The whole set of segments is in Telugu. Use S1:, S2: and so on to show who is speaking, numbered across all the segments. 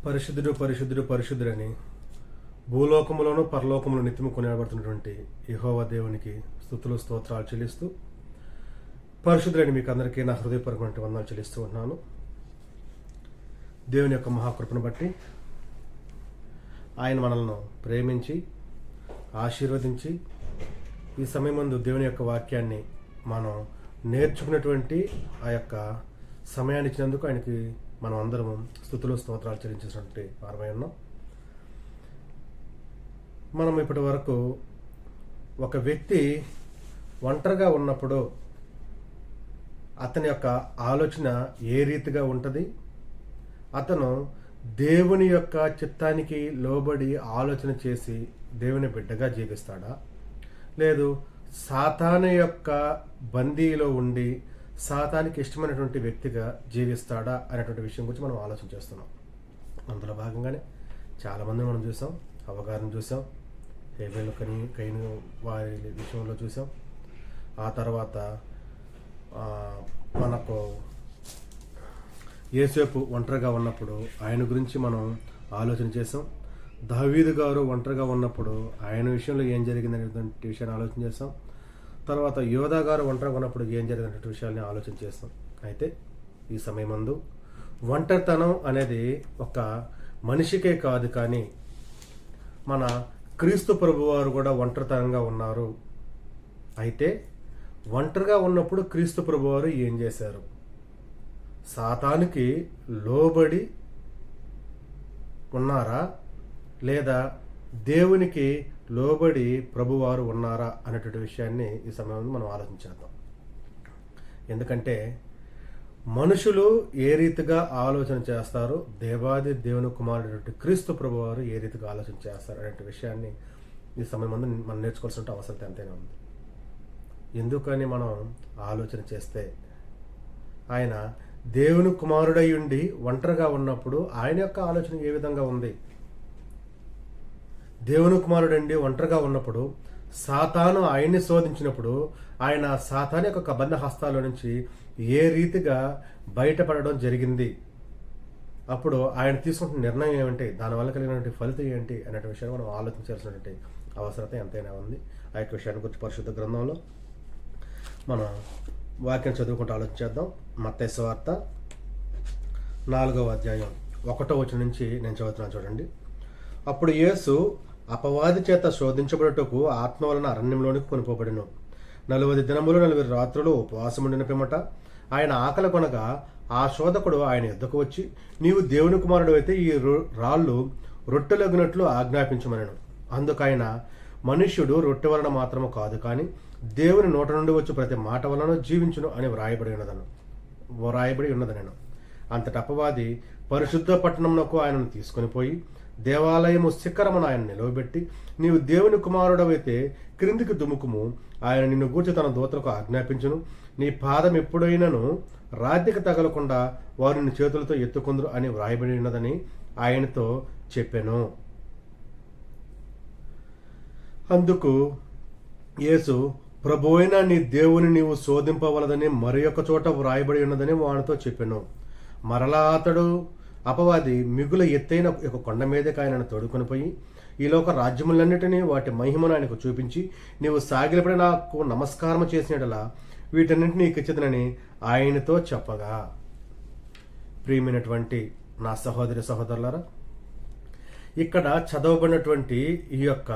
S1: పరిశుద్ధుడు పరిశుద్ధుడు పరిశుద్ధుడని భూలోకములోను పరలోకములు నిత్యము కొనియాడబడుతున్నటువంటి యెహోవా దేవునికి స్తుతులు స్తోత్రాలు చెల్లిస్తూ పరిశుద్ధుడని మీకు అందరికీ నా హృదయపూర్వకమైన వందనాలు చెల్లిస్తూ ఉంటున్నాను. దేవుని యొక్క మహాకృపను బట్టి ఆయన మనల్ని ప్రేమించి ఆశీర్వదించి ఈ సమయమందు దేవుని యొక్క వాక్యాన్ని మనం నేర్చుకున్నటువంటి ఆ యొక్క సమయాన్ని ఇచ్చినందుకు ఆయనకి మనం అందరం స్తుతులు స్తోత్రాలు చెల్లించినటువంటి వారమై ఉన్నాం. మనం ఇప్పటి వరకు ఒక వ్యక్తి ఒంటరిగా ఉన్నప్పుడు అతని యొక్క ఆలోచన ఏ రీతిగా ఉంటుంది, అతను దేవుని యొక్క చిత్తానికి లోబడి ఆలోచన చేసి దేవుని బిడ్డగా జీవిస్తాడా, లేదు సాతాను యొక్క బందీలో ఉండి సాతానికి ఇష్టమైనటువంటి వ్యక్తిగా జీవిస్తాడా అనేటువంటి విషయం గురించి మనం ఆలోచన చేస్తున్నాం. అందులో భాగంగానే చాలామంది మనం చూసాం, అవగాహన చూసాం, హేబేలు కయీను వారి విషయంలో చూసాం. ఆ తర్వాత మనకు యోసేపు ఒంటరిగా ఉన్నప్పుడు ఆయన గురించి మనం ఆలోచన చేసాం. దావీదు గారు ఒంటరిగా ఉన్నప్పుడు ఆయన విషయంలో ఏం జరిగిందనేటువంటి విషయాన్ని ఆలోచన చేస్తాం. తర్వాత యోధా గారు ఒంటరిగా ఉన్నప్పుడు ఏం జరిగినటువంటి విషయాల్ని ఆలోచన చేస్తాం. అయితే ఈ సమయమందు ఒంటరితనం అనేది ఒక మనిషికే కాదు, కానీ మన క్రీస్తు ప్రభువారు కూడా ఒంటరితనంగా ఉన్నారు. అయితే ఒంటరిగా ఉన్నప్పుడు క్రీస్తు ప్రభువారు ఏం చేశారు? సాతానికి లోబడి ఉన్నారా, లేదా దేవునికి లోబడి ప్రభువారు ఉన్నారా అనేటువంటి విషయాన్ని ఈ సమయంలో మనం ఆలోచించేద్దాం. ఎందుకంటే మనుషులు ఏ రీతిగా ఆలోచన చేస్తారు, దేవాది దేవుని కుమారుడు క్రీస్తు ప్రభువారు ఏ రీతిగా ఆలోచన చేస్తారు అనే విషయాన్ని ఈ సమయం ముందు మనం నేర్చుకోవాల్సిన అవసరం ఎంతైనా ఉంది. ఎందుకని మనం ఆలోచన చేస్తే ఆయన దేవుని కుమారుడై ఉండి ఒంటరిగా ఉన్నప్పుడు ఆయన యొక్క ఆలోచన ఏ విధంగా ఉంది? దేవుని కుమారుడండి ఒంటరిగా ఉన్నప్పుడు సాతాను ఆయన్ని శోధించినప్పుడు ఆయన సాతాను యొక్క బంధ హస్తాల నుంచి ఏ రీతిగా బయటపడడం జరిగింది, అప్పుడు ఆయన తీసుకుంటున్న నిర్ణయం ఏమిటి, దానివల్ల కలిగినటువంటి ఫలితం ఏంటి అనే విషయాన్ని మనం ఆలోచించాల్సినటువంటి అవసరత ఎంతైనా ఉంది. ఆ యొక్క విషయాన్ని గురించి పరిశుద్ధ గ్రంథంలో మనం వాక్యం చదువుకుంటూ ఆలోచించేద్దాం. మత్తయి సువార్త 4వ అధ్యాయం 1వ వచనం నుంచి నేను చదువుతున్నాను, చూడండి. అప్పుడు యేసు అపవాది చేత శోధించబడుటకు ఆత్మ వలన అరణ్యంలోనికి కొనిపోబడెను. 40 దినములు 40 రాత్రులు ఉపవాసముండిన పిమ్మట ఆయన ఆకలి కొనగా ఆ శోధకుడు ఆయన యుద్ధకు వచ్చి, నీవు దేవుని కుమారుడు అయితే ఈ రాళ్ళు రొట్టెలగునట్లు ఆజ్ఞాపించమనెను. అందుకైన మనుష్యుడు రొట్టె వలన మాత్రము కాదు, కానీ దేవుని నోట నుండి వచ్చి ప్రతి మాట వలన జీవించును అని వ్రాయబడి ఉన్నదనెను. అంతటి అపవాది పరిశుద్ధ పట్టణమునకు ఆయనను తీసుకొని పోయి దేవాలయము శిఖరమును ఆయన నిలవబెట్టి, నీవు దేవుని కుమారుడవైతే క్రిందికి దుముకుము, ఆయన నిన్ను గూర్చి తన దూతలకు ఆజ్ఞాపించును, నీ పాదం ఎప్పుడైనాను రాతికి తగలకుండా వారు నిన్ను చేతులతో ఎత్తుకుందరు అని వ్రాయబడి ఉన్నదని ఆయనతో చెప్పెను. అందుకు యేసు, ప్రభువైన నీ దేవుని నీవు శోధింపవలదని మరి ఒక చోట వ్రాయబడి ఉన్నదని వానితో చెప్పెను. మరలా అతడు అపవాది మిగుల ఎత్తైన ఒక కొండ మీదకి ఆయనను తోడుకొని పోయి ఈ లోక రాజ్యములన్నిటినీ వాటి మహిమను ఆయనకు చూపించి, నీవు సాగిలపడి నాకు నమస్కారం చేసినట్లా వీటన్నింటినీ నీకు ఇచ్చిదనని ఆయనతో చెప్పగా. ప్రియమైనటువంటి నా సహోదరి సహోదరులారా, ఇక్కడ చదవబడినటువంటి ఈ యొక్క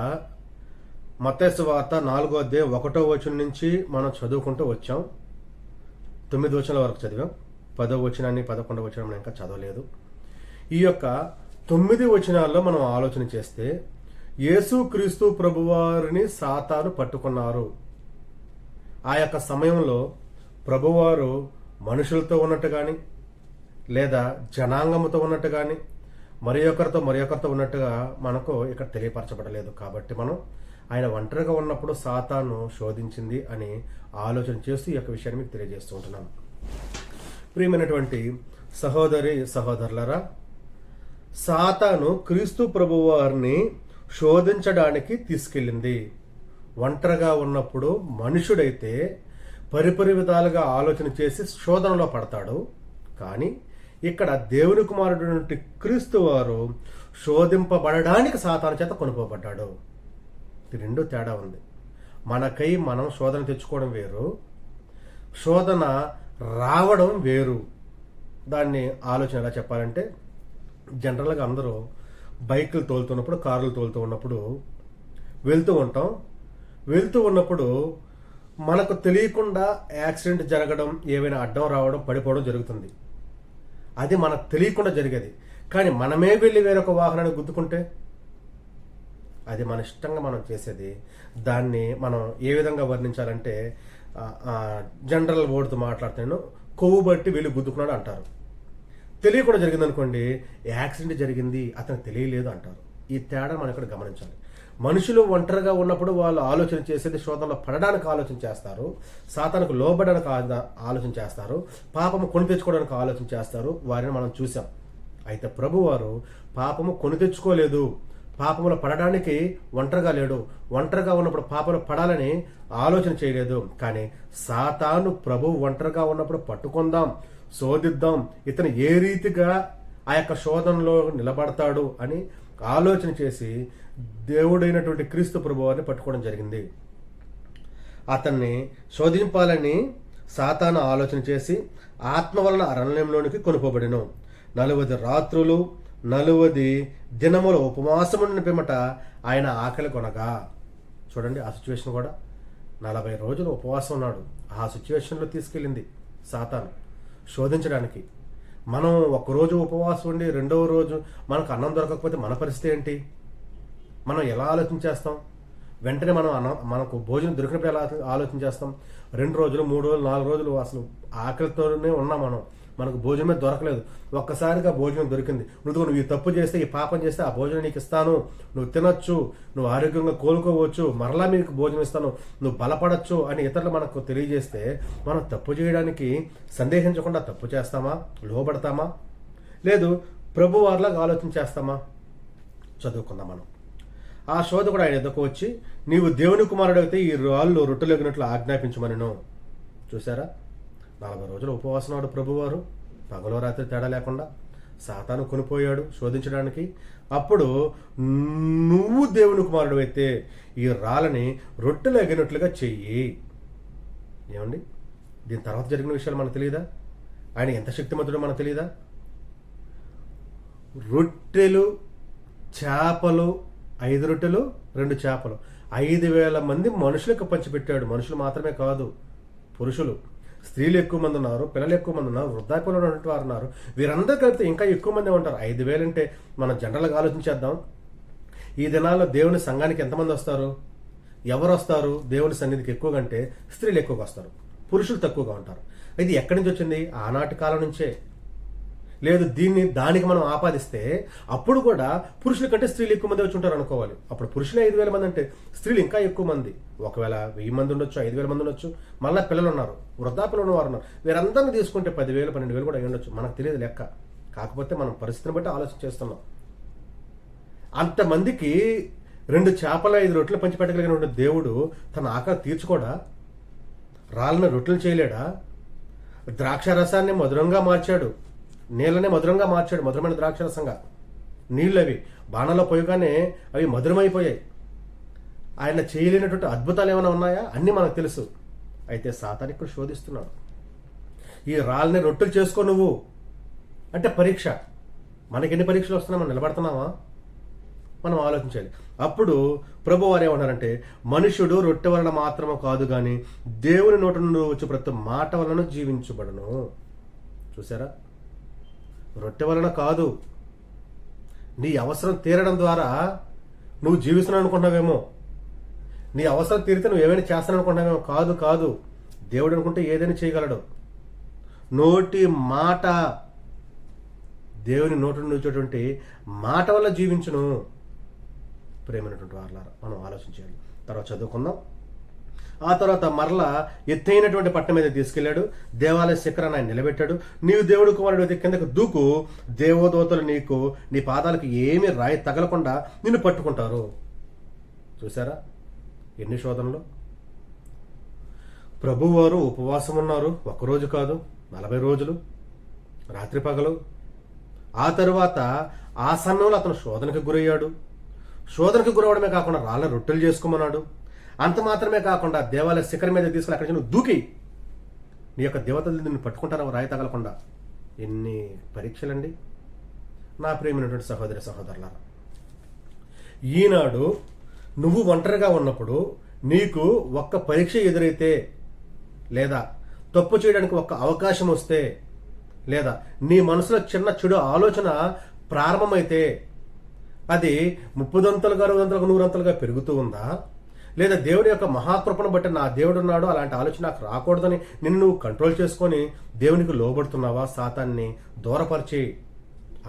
S1: మత్తయి సువార్త 4వ అధ్యాయం 1వ వచనం నుంచి మనం చదువుకుంటూ వచ్చాం. 9 వచనాల వరకు చదివాం. 10వ వచనాన్ని 11వ వచనం ఇంకా చదవలేదు. ఈ యొక్క 9 వచనాల్లో మనం ఆలోచన చేస్తే యేసు క్రీస్తు ప్రభువారిని సాతాను పట్టుకున్నారు. ఆ యొక్క సమయంలో ప్రభువారు మనుషులతో ఉన్నట్టు కానీ, లేదా జనాంగముతో ఉన్నట్టు కానీ, మరి ఒకరితో ఉన్నట్టుగా మనకు ఇక్కడ తెలియపరచబడలేదు. కాబట్టి మనం ఆయన ఒంటరిగా ఉన్నప్పుడు సాతాను శోధించింది అని ఆలోచన చేస్తూ ఈ యొక్క విషయాన్ని మీకు తెలియజేస్తూ ఉంటున్నాను. ప్రియమైనటువంటి సహోదరి సహోదరులారా, సాతాను క్రీస్తు ప్రభువారిని శోధించడానికి తీసుకెళ్ళింది. ఒంటరిగా ఉన్నప్పుడు మనుషుడైతే పరిపరి విధాలుగా ఆలోచన చేసి శోధనలో పడతాడు. కానీ ఇక్కడ దేవుని కుమారుడు క్రీస్తు వారు శోధింపబడడానికి సాతాను చేత కొనుక్కోబడ్డాడు. ఈ రెండు తేడా ఉంది. మనకై మనం శోధన తెచ్చుకోవడం వేరు, శోధన రావడం వేరు. దాన్ని ఆలోచన ఎలా చెప్పాలంటే, జనరల్గా అందరూ బైకులు తోలుతున్నప్పుడు, కార్లు తోలుతూ ఉన్నప్పుడు వెళ్తూ ఉన్నప్పుడు మనకు తెలియకుండా యాక్సిడెంట్ జరగడం, ఏవైనా అడ్డం రావడం, పడిపోవడం జరుగుతుంది. అది మనకు తెలియకుండా జరిగేది. కానీ మనమే వెళ్ళి వేరొక వాహనాన్ని గుద్దుకుంటే అది మన ఇష్టంగా మనం చేసేది. దాన్ని మనం ఏ విధంగా వర్ణించాలంటే, జనరల్ వర్డ్తో మాట్లాడుతాను, కొవ్వు బట్టి వెళ్ళి గుద్దుకున్నాడు అంటారు. తెలియకుండా జరిగింది అనుకోండి, యాక్సిడెంట్ జరిగింది, అతనికి తెలియలేదు అంటారు. ఈ తేడా మనం ఇక్కడ గమనించాలి. మనుషులు ఒంటరిగా ఉన్నప్పుడు వాళ్ళు ఆలోచన చేసేది శోధనలో పడడానికి ఆలోచన చేస్తారు, సాతానుకు లోబడడానికి ఆలోచన చేస్తారు, పాపము కొని తెచ్చుకోవడానికి ఆలోచన చేస్తారు. వారిని మనం చూసాం. అయితే ప్రభువారు పాపము కొని తెచ్చుకోలేదు, పాపములో పడడానికి ఒంటరిగా లేడు, ఒంటరిగా ఉన్నప్పుడు పాపంలో పడాలని ఆలోచన చేయలేదు. కానీ సాతాను ప్రభు ఒంటరిగా ఉన్నప్పుడు పట్టుకుందాం, శోధిద్దాం, ఇతను ఏ రీతిగా ఆ యొక్క శోధనలో నిలబడతాడు అని ఆలోచన చేసి దేవుడైనటువంటి క్రీస్తు ప్రభువారిని పట్టుకోవడం జరిగింది. అతన్ని శోధింపాలని సాతాను ఆలోచన చేసి ఆత్మ వలన అరణ్యంలోనికి కొనుకోబడిను. 40 రాత్రులు 40 దినముల ఉపవాసముండిన పిమ్మట ఆయన ఆకలి కొనగా. చూడండి, ఆ సిచ్యువేషన్ కూడా 40 రోజులు ఉపవాసం ఉన్నాడు. ఆ సిచ్యువేషన్లో తీసుకెళ్ళింది సాతాను శోధించడానికి. మనం ఒక్కరోజు ఉపవాసం ఉండి రెండవ రోజు మనకు అన్నం దొరకకపోతే మన పరిస్థితి ఏంటి? మనం ఎలా ఆలోచన చేస్తాం? వెంటనే మనం మనకు భోజనం దొరికినప్పుడు ఎలా ఆలోచన చేస్తాం? 2 రోజులు 3 రోజులు 4 రోజులు అసలు ఆకలితోనే ఉన్నాం, మనకు భోజనమే దొరకలేదు. ఒక్కసారిగా భోజనం దొరికింది. నువ్వు ఈ తప్పు చేస్తే, ఈ పాపం చేస్తే ఆ భోజనం నీకు ఇస్తాను, నువ్వు తినొచ్చు, నువ్వు ఆరోగ్యంగా కోలుకోవచ్చు, మరలా మీకు భోజనం ఇస్తాను, నువ్వు బలపడచ్చు అని ఇతరులు మనకు తెలియజేస్తే మనం తప్పు చేయడానికి సందేహించకుండా తప్పు చేస్తామా? లోబడతామా? లేదు ప్రభు వారిలాగా ఆలోచన చేస్తామా? చదువుకుందాం మనం. ఆ శోధకుడు ఆయన ఎద్దకు వచ్చి, నీవు దేవుని కుమారుడు అయితే ఈ రాళ్ళు రొట్టెలెగినట్లు ఆజ్ఞాపించమనను. చూసారా, 40 రోజులు ఉపవాసం నాడు ప్రభువారు, పగలో రాత్రి తేడా లేకుండా. సాతాను కొనిపోయాడు శోధించడానికి. అప్పుడు నువ్వు దేవుని కుమారుడు అయితే ఈ రాళ్ళని రొట్టెలు ఎగినట్లుగా చెయ్యి. ఏమండి, దీని తర్వాత జరిగిన విషయాలు మనకు తెలియదా? ఆయన ఎంత శక్తిమంతుడో మనకు తెలియదా? రొట్టెలు, చేపలు, 5 రొట్టెలు 2 చేపలు 5,000 మంది మనుషులకు పంచిపెట్టాడు. మనుషులు మాత్రమే కాదు, పురుషులు, స్త్రీలు ఎక్కువ మంది ఉన్నారు, పిల్లలు ఎక్కువ మంది ఉన్నారు, వృద్ధాప్యంలో ఉన్నటువంటి వారు ఉన్నారు. వీరందరూ కలిపితే ఇంకా ఎక్కువ మంది ఉంటారు. 5,000 అంటే మనం జనరల్గా ఆలోచించేద్దాం. ఈ దినాల్లో దేవుని సంఘానికి ఎంతమంది వస్తారు? ఎవరు వస్తారు దేవుని సన్నిధికి ఎక్కువగా అంటే? స్త్రీలు ఎక్కువగా వస్తారు, పురుషులు తక్కువగా ఉంటారు. ఇది ఎక్కడి నుంచి వచ్చింది? ఆనాటి కాలం నుంచే. లేదు దానికి మనం ఆపాదిస్తే అప్పుడు కూడా పురుషుల కంటే స్త్రీలు ఎక్కువ మంది వచ్చి ఉంటారు అనుకోవాలి. అప్పుడు పురుషులే 5,000 మంది అంటే స్త్రీలు ఇంకా ఎక్కువ మంది. ఒకవేళ 1000 మంది ఉండొచ్చు, 5,000 మంది ఉండొచ్చు, మళ్ళీ పిల్లలు ఉన్నారు, వృద్ధాప్యులు ఉన్నవారు ఉన్నారు. వీరందరినీ తీసుకుంటే 10,000 12,000 కూడా ఉండొచ్చు, మనకు తెలియదు లెక్క. కాకపోతే మనం పరిస్థితిని బట్టి ఆలోచన చేస్తున్నాం. అంతమందికి 2 చేపల 5 రొట్టెలు పంచిపెట్టగలిగిన దేవుడు తన ఆకలి తీర్చుకోడా? రాళ్ళని రొట్టెలు చేయలేడా? ద్రాక్ష రసాన్ని మధురంగా మార్చాడు, నీళ్ళనే మధురంగా మార్చాడు, మధురమైన ద్రాక్షరసంగా. నీళ్ళు అవి బాణలో పోయగానే అవి మధురమైపోయాయి. ఆయన చేయలేనటువంటి అద్భుతాలు ఏమైనా ఉన్నాయా? అన్నీ మనకు తెలుసు. అయితే సాతాను ఇక్కడ శోధిస్తున్నాడు. ఈ రాళ్ళని రొట్టెలు చేసుకో నువ్వు అంటే పరీక్ష. మనకి ఎన్ని పరీక్షలు వస్తున్నాయి? మనం నిలబడుతున్నామా? మనం ఆలోచించాలి. అప్పుడు ప్రభు వారు ఏమన్నారంటే, మనుషుడు రొట్టె వలన మాత్రమే కాదు కానీ దేవుని నోటి నుండి వచ్చి ప్రతి మాట వలన జీవించబడను. చూసారా, రొట్టె వలన కాదు. నీ అవసరం తీరడం ద్వారా నువ్వు జీవిస్తున్నావు అనుకుంటున్నావేమో, నీ అవసరం తీరితే నువ్వు ఏమైనా చేస్తాను అనుకుంటున్నావేమో. కాదు కాదు, దేవుడు అనుకుంటే ఏదైనా చేయగలడు. నోటి మాట, దేవుని నోటి నుండి వచ్చేటువంటి మాట వల్ల జీవించును. ప్రేమైనటువంటి వారులారా, మనం ఆలోచించాలి. తర్వాత చదువుకుందాం. ఆ తర్వాత మరలా ఎత్తైనటువంటి పట్టణం మీద తీసుకెళ్లాడు, దేవాలయ శిఖరాన్ని ఆయన నిలబెట్టాడు. నీవు దేవుడు కుమారుడు అయితే కిందకు దూకు, దేవదూతలు నీ పాదాలకు ఏమీ రాయి తగలకుండా నిన్ను పట్టుకుంటారు. చూసారా ఎన్ని శోధనలు! ప్రభువారు ఉపవాసం ఉన్నారు, 1 రోజు కాదు 40 రోజులు. రాత్రి పగలు. ఆ తరువాత ఆ సమయంలో అతను శోధనకు గురయ్యాడు. శోధనకు గురవడమే కాకుండా రాళ్ళ రొట్టెలు చేసుకోమన్నాడు. అంత మాత్రమే కాకుండా దేవాలయ శిఖరం మీద తీసుకుని అక్కడి నుంచి దూకి నీ యొక్క దేవతలు నిన్ను పట్టుకుంటారు రాయి తగలకుండా. ఎన్ని పరీక్షలండి నా ప్రియమైనటువంటి సహోదరి సహోదరులారా. ఈనాడు నువ్వు ఒంటరిగా ఉన్నప్పుడు నీకు ఒక్క పరీక్ష ఎదురైతే, లేదా తప్పు చేయడానికి ఒక్క అవకాశం వస్తే, లేదా నీ మనసులో చిన్న చెడు ఆలోచన ప్రారంభమైతే అది 30 60 100 పెరుగుతూ ఉందా, లేదా దేవుడి యొక్క మహాకృపను బట్టి నా దేవుడు ఉన్నాడు అలాంటి ఆలోచన నాకు రాకూడదని నిన్ను నువ్వు కంట్రోల్ చేసుకొని దేవునికి లోబడుతున్నావా, సాతాన్ని దూరపరిచి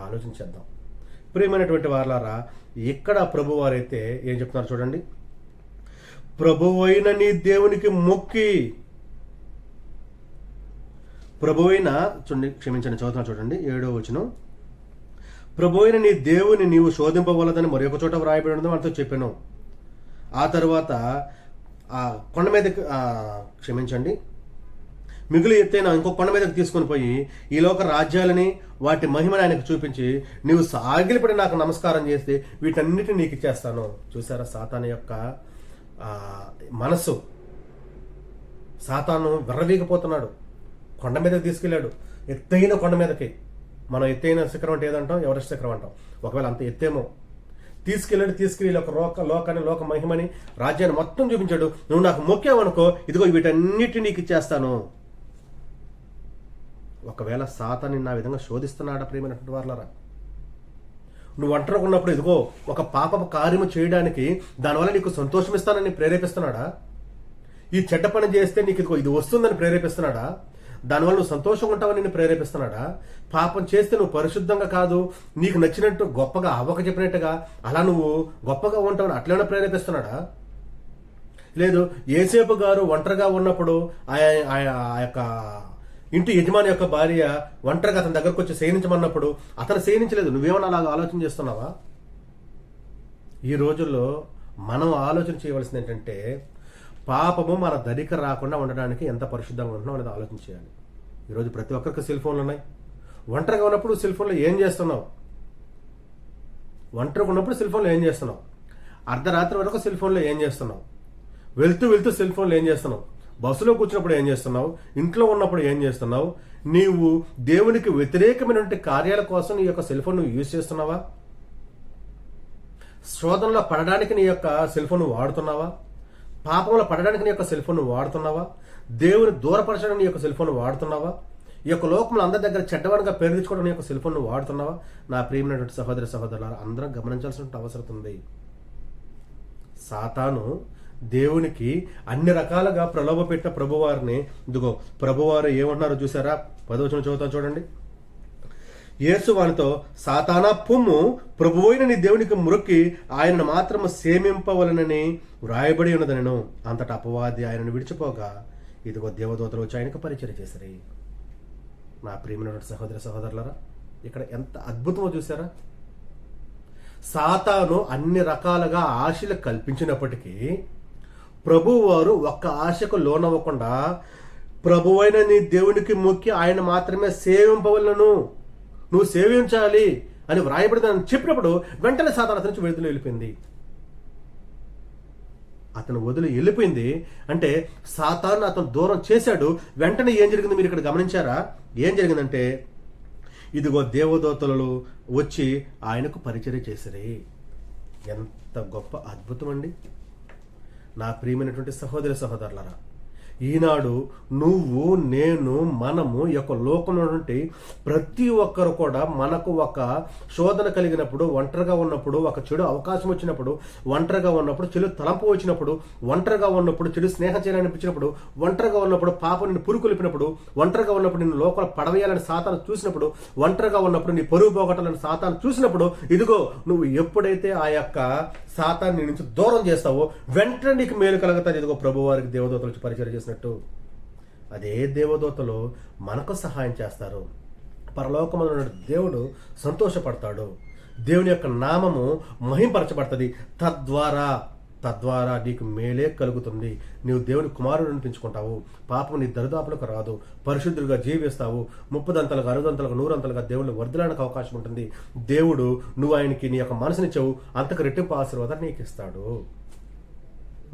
S1: ఆలోచించేద్దాం. ప్రియమైనటువంటి వారలారా, ఇక్కడ ప్రభువారైతే ఏం చెప్తున్నారు చూడండి. ప్రభువైన నీ దేవునికి మొక్కి, ప్రభువైన క్షమించండి చదువుతున్నా చూడండి 7వ వచనం. ప్రభువైన నీ దేవుని నీవు శోధింపవలదని మరొక చోట వ్రాయబడి ఉండదు మనతో చెప్పాను. ఆ తర్వాత ఆ కొండ మీదకి క్షమించండి మిగులు ఎత్తైన ఇంకో కొండ మీదకి తీసుకొని పోయి ఈ లోక రాజ్యాలని వాటి మహిమని ఆయనకు చూపించి నీవు సాగిలిపడి నాకు నమస్కారం చేస్తే వీటన్నిటిని నీకు ఇచ్చేస్తాను. చూసారా సాతాను యొక్క మనస్సు. సాతాను విర్రవీగిపోతున్నాడు. కొండ మీదకి తీసుకెళ్ళాడు, ఎత్తైన కొండ మీదకి. మనం ఎత్తైన శిఖరం అంటే ఏదంటాం, ఎవరెస్ట్ శిఖరం అంటాం. ఒకవేళ అంత ఎత్తేమో తీసుకెళ్ళి ఒక లోకాన్ని లోక మహిమని రాజ్యాన్ని మొత్తం చూపించాడు. నువ్వు నాకు మొక్కావనుకో ఇదిగో వీటన్నిటిని నీకు ఇచ్చేస్తాను. ఒకవేళ సాతాన్ని నా విధంగా శోధిస్తున్నాడా ప్రియమైనటువంటి వారలారా? నువ్వు ఒంటరిగా ఉన్నప్పుడు ఇదిగో ఒక పాపపు కార్యము చేయడానికి దానివల్ల నీకు సంతోషం ఇస్తానని ప్రేరేపిస్తున్నాడా? ఈ చెడ్డ పని చేస్తే నీకు ఇదిగో ఇది వస్తుందని ప్రేరేపిస్తున్నాడా? దానివల్ల నువ్వు సంతోషంగా ఉంటావని నిన్ను ప్రేరేపిస్తున్నాడా? పాపం చేస్తే నువ్వు పరిశుద్ధంగా కాదు, నీకు నచ్చినట్టు గొప్పగా అవ్వక చెప్పినట్టుగా అలా నువ్వు గొప్పగా ఉంటావని అట్లనే ప్రేరేపిస్తున్నాడా? లేదు, యేసేపు గారు ఒంటరిగా ఉన్నప్పుడు ఆ యొక్క ఇంటి యజమాని యొక్క భార్య ఒంటరిగా అతని దగ్గరకు వచ్చి శయనించమన్నప్పుడు అతను శయనించలేదు. నువ్వేమన్నా అలాగా ఆలోచన చేస్తున్నావా? ఈ రోజుల్లో మనం ఆలోచన చేయవలసింది ఏంటంటే పాపము మన దరికి రాకుండా ఉండడానికి ఎంత పరిశుద్ధంగా ఉంటున్నాం అనేది ఆలోచన చేయాలి. ఈరోజు ప్రతి ఒక్కరికి సెల్ ఫోన్లు ఉన్నాయి. ఒంటరిగా ఉన్నప్పుడు సెల్ ఫోన్లో ఏం చేస్తున్నావు? ఒంటరిగా ఉన్నప్పుడు సెల్ ఫోన్లో ఏం చేస్తున్నావు? అర్ధరాత్రి వరకు సెల్ ఫోన్లో ఏం చేస్తున్నావు? వెళ్తూ సెల్ ఫోన్లో ఏం చేస్తున్నావు? బస్సులో కూర్చున్నప్పుడు ఏం చేస్తున్నావు? ఇంట్లో ఉన్నప్పుడు ఏం చేస్తున్నావు? నీవు దేవునికి వ్యతిరేకమైనటువంటి కార్యాల కోసం నీ యొక్క సెల్ ఫోన్ నువ్వు యూజ్ చేస్తున్నావా? శోధనలో పడడానికి నీ యొక్క సెల్ ఫోన్ వాడుతున్నావా? పాపంలో పడడానికి నీ యొక్క సెల్ ఫోన్ వాడుతున్నావా? దేవుని దూరపరచడానికి నీ యొక్క సెల్ ఫోన్ వాడుతున్నావా? ఈ యొక్క లోకంలో అందరి దగ్గర చెడ్డవాడిగా పేరు తెచ్చుకోవడం నీ యొక్క సెల్ ఫోన్ వాడుతున్నావా? నా ప్రియమైనటువంటి సహోదరి సహోదరులారా, అందరం గమనించాల్సిన అవసరం ఉంది. సాతాను దేవునికి అన్ని రకాలుగా ప్రలోభ పెట్టిన ప్రభువారిని ఇదిగో ప్రభువారు ఏమంటున్నారో చూసారా? 10వ వచనం చదువుతాను చూడండి. యేసు వానితో, సాతానా పొమ్ము, ప్రభువైన నీ దేవునికి మొక్కి ఆయనను మాత్రము సేమింపవలనని వ్రాయబడి ఉన్నదనెను. అంతటా అపవాది ఆయనను విడిచిపోగా ఇదిగో దేవదూతలు వచ్చి ఆయనకు పరిచయం చేసిరి. నా ప్రియమైన సహోదరి సహోదరులారా, ఇక్కడ ఎంత అద్భుతమో చూసారా? సాతాను అన్ని రకాలుగా ఆశలు కల్పించినప్పటికీ ప్రభువారు ఒక్క ఆశకు లోనవ్వకుండా ప్రభువైన నీ దేవునికి మొక్కి ఆయన మాత్రమే సేవింపవలను, నువ్వు సేవించాలి అని వ్రాయబడిందని చెప్పినప్పుడు వెంటనే సాతాను అతని నుంచి విడుదల వెళ్ళిపోయింది. అతను వదిలి వెళ్ళిపోయింది అంటే సాతాను అతను దూరం చేశాడు. వెంటనే ఏం జరిగింది మీరు ఇక్కడ గమనించారా? ఏం జరిగిందంటే ఇదిగో దేవదూతలు వచ్చి ఆయనకు పరిచర్య చేసిరి. ఎంత గొప్ప అద్భుతం అండి నా ప్రియమైనటువంటి సహోదరి సహోదరులారా. ఈనాడు నువ్వు నేను మనము ఈ యొక్క లోకంలో నుండి ప్రతి ఒక్కరు కూడా మనకు ఒక శోధన కలిగినప్పుడు, ఒంటరిగా ఉన్నప్పుడు, ఒక చెడు అవకాశం వచ్చినప్పుడు, ఒంటరిగా ఉన్నప్పుడు, చెడు తలంపు వచ్చినప్పుడు, ఒంటరిగా ఉన్నప్పుడు, చెడు స్నేహం చేయాలనిపించినప్పుడు, ఒంటరిగా ఉన్నప్పుడు పాపం నిన్ను పురుకొలిపినప్పుడు, ఒంటరిగా ఉన్నప్పుడు నిన్ను లోపల పడవేయాలని సాతాను చూసినప్పుడు, ఒంటరిగా ఉన్నప్పుడు నీ పరువు పోగొట్టాలని సాతాను చూసినప్పుడు ఇదిగో నువ్వు ఎప్పుడైతే ఆ యొక్క సాతాన్ని నుంచి దూరం చేస్తావో వెంటనే నీకు మేలు కలుగుతాది. ఇదిగో ప్రభువారికి దేవదూతలు పరిచయం చేసినట్టు అదే దేవదూతలు మనకు సహాయం చేస్తారు. పరలోకములో ఉన్న దేవుడు సంతోషపడతాడు. దేవుని యొక్క నామము మహింపరచబడుతుంది. తద్వారా తద్వారా నీకు మేలే కలుగుతుంది. నీవు దేవుని కుమారుడు అనిపించుకుంటావు. పాపం నీ దరిదాపులకు రాదు. పరిశుద్ధుడిగా జీవిస్తావు. 30 60 100 దేవుని వర్ధలానికి అవకాశం ఉంటుంది. దేవుడు నువ్వు ఆయనకి నీ యొక్క మనసునిచ్చావు, అంతకు రెట్టింపు ఆశీర్వాదాన్ని నీకు ఇస్తాడు.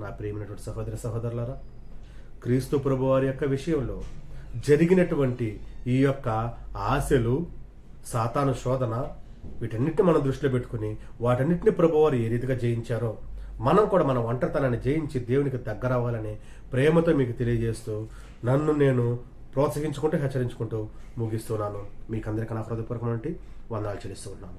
S1: నా ప్రియమైనటువంటి సహోదరి సహోదరులారా, క్రీస్తు ప్రభు వారి యొక్క విషయంలో జరిగినటువంటి ఈ యొక్క ఆశలు, సాతాను శోధన, వీటన్నిటిని మనం దృష్టిలో పెట్టుకుని వాటన్నిటిని ప్రభువారు ఏ రీతిగా జయించారో మనం కూడా మన ఒంటరితనాన్ని జయించి దేవునికి దగ్గర అవ్వాలని ప్రేమతో మీకు తెలియజేస్తూ నన్ను నేను ప్రోత్సహించుకుంటూ హెచ్చరించుకుంటూ ముగిస్తున్నాను. మీకందరికీ నా హృదయపూర్వకమైన వందనాలు చెల్లిస్తూ ఉన్నాను.